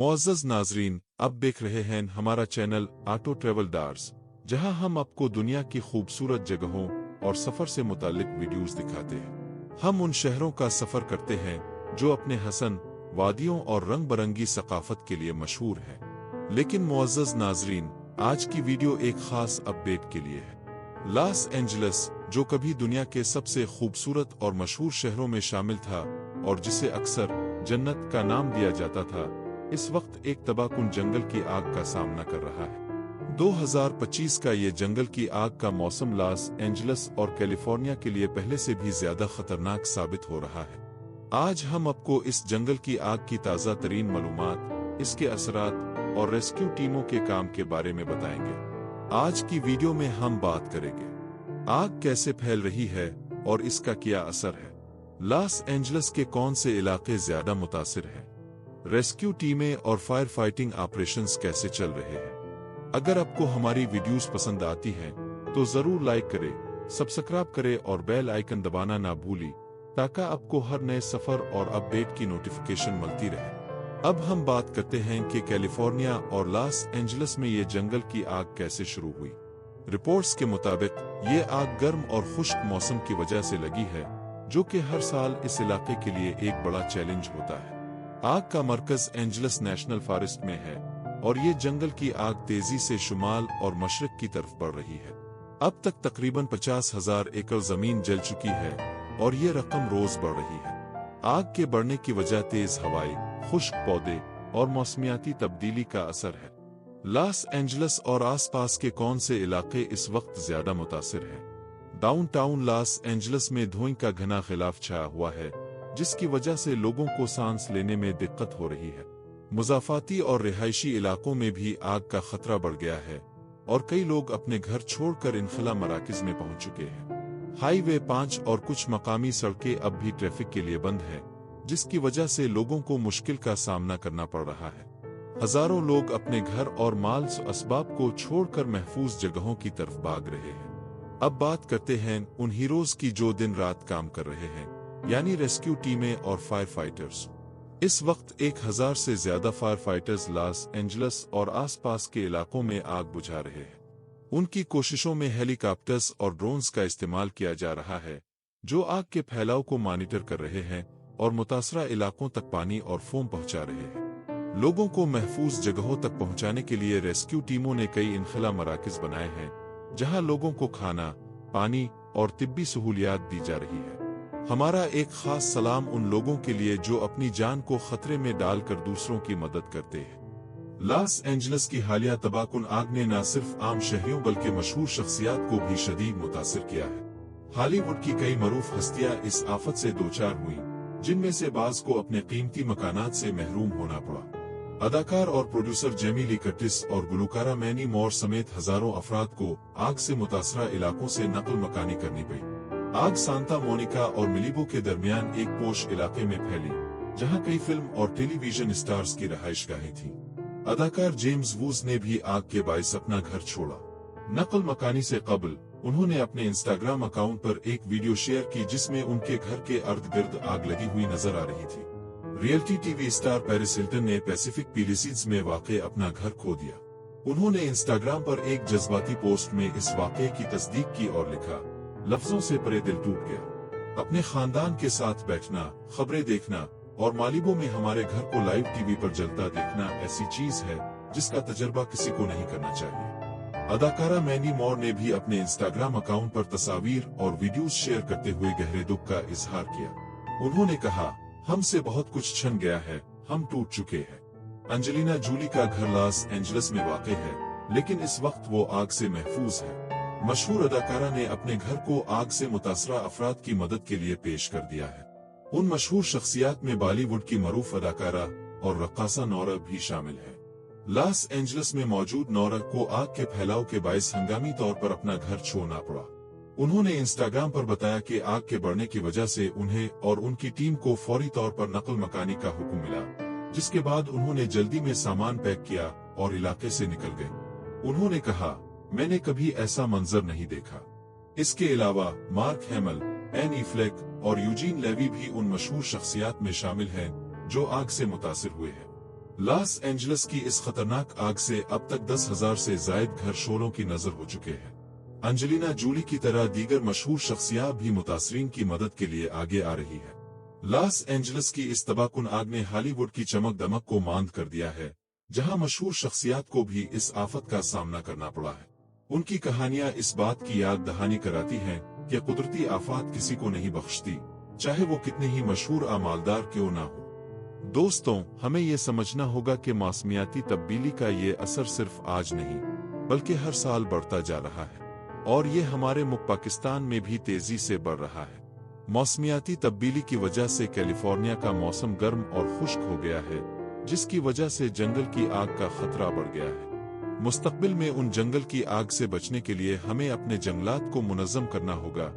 मुअज़्ज़ज़ नाज़रीन, अब देख रहे हैं हमारा चैनल ऑटो ट्रैवल डार्स, जहां हम आपको दुनिया की खूबसूरत जगहों और सफ़र से मुतालिक वीडियोस दिखाते हैं। हम उन शहरों का सफ़र करते हैं जो अपने हसन, वादियों और रंग बरंगी सकाफत के लिए मशहूर हैं। लेकिन मुअज़्ज़ज़ नाज़रीन, आज की वीडियो एक खास अपडेट के लिए है। लॉस एंजलिस, जो कभी दुनिया के सबसे खूबसूरत और मशहूर शहरों में शामिल था और जिसे अक्सर जन्नत का नाम दिया जाता था, इस वक्त एक तबाहकुन जंगल की आग का सामना कर रहा है। 2025 का ये जंगल की आग का मौसम लॉस एंजलिस और कैलिफोर्निया के लिए पहले से भी ज्यादा खतरनाक साबित हो रहा है। आज हम आपको इस जंगल की आग की ताज़ा तरीन मालूमात, इसके असरात और रेस्क्यू टीमों के काम के बारे में बताएंगे। आज की वीडियो में हम बात करेंगे आग कैसे फैल रही है और इसका क्या असर है, लॉस एंजलिस के कौन से इलाके ज्यादा मुतासिर हैं, रेस्क्यू टीमें और फायर फाइटिंग ऑपरेशंस कैसे चल रहे हैं। अगर आपको हमारी वीडियोस पसंद आती हैं तो जरूर लाइक करें, सब्सक्राइब करें और बेल आइकन दबाना ना भूलें ताकि आपको हर नए सफर और अपडेट की नोटिफिकेशन मिलती रहे। अब हम बात करते हैं कि कैलिफोर्निया और लॉस एंजलिस में ये जंगल की आग कैसे शुरू हुई। रिपोर्ट्स के मुताबिक ये आग गर्म और खुश्क मौसम की वजह से लगी है, जो कि हर साल इस इलाके के लिए एक बड़ा चैलेंज होता है। आग का मरकज एंजलिस नेशनल फॉरेस्ट में है और ये जंगल की आग तेजी से शुमाल और मशरिक की तरफ बढ़ रही है। अब तक तकरीबन 50,000 एकड़ जमीन जल चुकी है और ये रकम रोज बढ़ रही है। आग के बढ़ने की वजह तेज हवाएं, खुश्क पौधे और मौसमियाती तब्दीली का असर है। लॉस एंजलिस और आसपास के कौन से इलाके इस वक्त ज्यादा मुतासिर हैं? डाउनटाउन लॉस एंजलिस में धुएं का घना खिलाफ छाया हुआ है, जिसकी वजह से लोगों को सांस लेने में दिक्कत हो रही है। मुज़ाफ़ाती और रिहायशी इलाकों में भी आग का खतरा बढ़ गया है और कई लोग अपने घर छोड़कर इनखला मराकज़ में पहुंच चुके हैं। हाईवे 5 और कुछ मकामी सड़कें अब भी ट्रैफिक के लिए बंद हैं, जिसकी वजह से लोगों को मुश्किल का सामना करना पड़ रहा है। हजारों लोग अपने घर और माल असबाब को छोड़कर महफूज जगहों की तरफ भाग रहे हैं। अब बात करते हैं उन हीरोज की जो दिन रात काम कर रहे हैं, यानी रेस्क्यू टीमें और फायर फाइटर्स। इस वक्त 1000 से ज्यादा फायर फाइटर्स लॉस एंजलिस और आसपास के इलाकों में आग बुझा रहे हैं। उनकी कोशिशों में हेलीकॉप्टर्स और ड्रोन्स का इस्तेमाल किया जा रहा है, जो आग के फैलाव को मॉनिटर कर रहे हैं और मुतासरा इलाकों तक पानी और फोम पहुंचा रहे हैं। लोगों को महफूज जगहों तक पहुंचाने के लिए रेस्क्यू टीमों ने कई इनखला मराकज़ बनाए हैं, जहां लोगों को खाना, पानी और तिब्बी सहूलियात दी जा रही है। हमारा एक खास सलाम उन लोगों के लिए जो अपनी जान को खतरे में डालकर दूसरों की मदद करते हैं। लॉस एंजलिस की हालिया तबाहकुन आग ने न सिर्फ आम शहरियों बल्कि मशहूर शख्सियात को भी शदीद मुतासिर किया है। हॉलीवुड की कई मरूफ हस्तियां इस आफत से दोचार हुई, जिनमें से बाज को अपने कीमती मकानात से महरूम होना पड़ा। अदाकार और प्रोड्यूसर जेमी ली कर्टिस और गुलकारा मैनी मोर समेत हजारों अफराद को आग से मुतासरा इलाकों से नकल मकानी करनी पड़ी। आग सांता मोनिका और मिलिबो के दरमियान एक पोश इलाके में फैली, जहां कई फिल्म और टेलीविजन स्टार्स की रहायशगाहें थीं। अदाकार जेम्स वूज ने भी आग के बाइस अपना घर छोड़ा। नकल मकानी से कबल उन्होंने अपने इंस्टाग्राम अकाउंट पर एक वीडियो शेयर की जिसमें उनके घर के अर्द गिर्द आग लगी हुई नजर आ रही थी। Reality TV star Paris Hilton ने पैसिफिक पैलिसेड्स में वाक़े अपना घर खो दिया। उन्होंने इंस्टाग्राम पर एक जज्बाती पोस्ट में इस वाक़े की तस्दीक की और लिखा, लफ्जों से परे दिल टूट गया। अपने खानदान के साथ बैठना, खबरें देखना और मालिबो में हमारे घर को लाइव टीवी पर जलता देखना ऐसी चीज है जिसका तजर्बा किसी को नहीं करना चाहिए। अदाकारा मैनी मोर ने भी अपने इंस्टाग्राम अकाउंट पर तस्वीर और वीडियोस शेयर करते हुए गहरे दुख का इजहार किया। उन्होंने कहा, हमसे बहुत कुछ छिन गया है, हम टूट चुके हैं। एंजेलिना जूली का घर लॉस एंजलिस में वाक़ है, लेकिन इस वक्त वो आग से महफूज है। मशहूर अदाकारा ने अपने घर को आग से मुतासरा अफराद की मदद के लिए पेश कर दिया है। उन मशहूर शख्सियात में बॉलीवुड की मरूफ अदाकारा और रक्कासा नोरा भी शामिल है। लॉस एंजलिस में मौजूद नोरा को आग के फैलाव के बायस हंगामी तौर पर अपना घर छोड़ना पड़ा। उन्होंने इंस्टाग्राम पर बताया कि आग के बढ़ने की वजह से उन्हें और उनकी टीम को फौरी तौर पर नकल मकानी का हुक्म मिला, जिसके बाद उन्होंने जल्दी में सामान पैक किया और इलाके से निकल गए। उन्होंने कहा, मैंने कभी ऐसा मंजर नहीं देखा। इसके अलावा मार्क हैमल, एन एफ्लेक और यूजीन लेवी भी उन मशहूर शख्सियात में शामिल हैं जो आग से मुतासिर हुए हैं। लॉस एंजलिस की इस खतरनाक आग से अब तक 10,000 से जायद घर शोरों की नजर हो चुके हैं। एंजेलिना जूली की तरह दीगर मशहूर शख्सियात भी मुतासरीन की मदद के लिए आगे आ रही है। लॉस एंजलिस की इस तबाहकुन आग ने हॉलीवुड की चमक दमक को मांद कर दिया है, जहां मशहूर शख्सियात को भी इस आफत का सामना करना पड़ा है। उनकी कहानियां इस बात की याद दहानी कराती हैं कि कुदरती आफत किसी को नहीं बख्शती, चाहे वो कितने ही मशहूर या मालदार क्यों ना हो। दोस्तों, हमें ये समझना होगा कि मौसमियाती तब्दीली का ये असर सिर्फ आज नहीं बल्कि हर साल बढ़ता जा रहा है, और ये हमारे मुल्क पाकिस्तान में भी तेजी से बढ़ रहा है। मौसमियाती तब्दीली की वजह से कैलिफोर्निया का मौसम गर्म और खुश्क हो गया है, जिसकी वजह से जंगल की आग का खतरा बढ़ गया है। मुस्तकबिल में उन जंगल की आग से बचने के लिए हमें अपने जंगलात को मुनज़्ज़म करना होगा,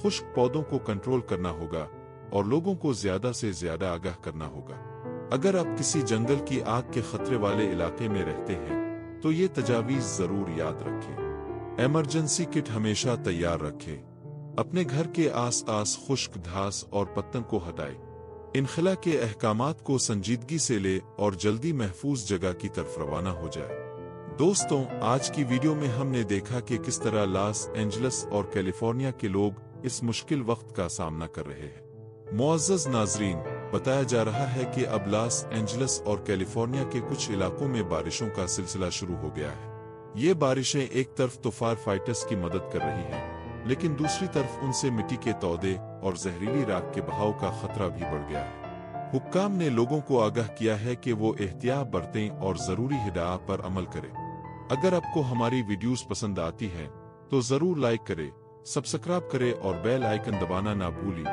खुश्क पौधों को कंट्रोल करना होगा और लोगों को ज्यादा से ज्यादा आगाह करना होगा। अगर आप किसी जंगल की आग के खतरे वाले इलाके में रहते हैं तो ये तजावीज़ जरूर याद रखें। इमरजेंसी किट हमेशा तैयार रखें। अपने घर के आस-पास खुश्क घास और पत्तन को हटाएं। इनखला के अहकामात को संजीदगी से ले और जल्दी महफूज जगह की तरफ रवाना हो जाए। दोस्तों, आज की वीडियो में हमने देखा कि किस तरह लॉस एंजलिस और कैलिफोर्निया के लोग इस मुश्किल वक्त का सामना कर रहे हैं। मुअज़्ज़ज़ नाज़रीन, बताया जा रहा है कि अब लॉस एंजलिस और कैलिफोर्निया के कुछ इलाकों में बारिशों का सिलसिला शुरू हो गया है। ये बारिशें एक तरफ तो फायर फाइटर्स की मदद कर रही हैं, लेकिन दूसरी तरफ उनसे मिट्टी के तौदे और जहरीली राख के बहाव का खतरा भी बढ़ गया है। हुक्काम ने लोगों को आगाह किया है कि वो एहतियात बरतें और जरूरी हिदायत पर अमल करें। अगर आपको हमारी वीडियोस पसंद आती हैं तो जरूर लाइक करें, सब्सक्राइब करें और बेल आइकन दबाना ना भूलें,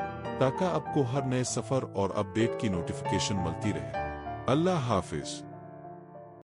ताकि आपको हर नए सफर और अपडेट की नोटिफिकेशन मिलती रहे। अल्लाह हाफिज।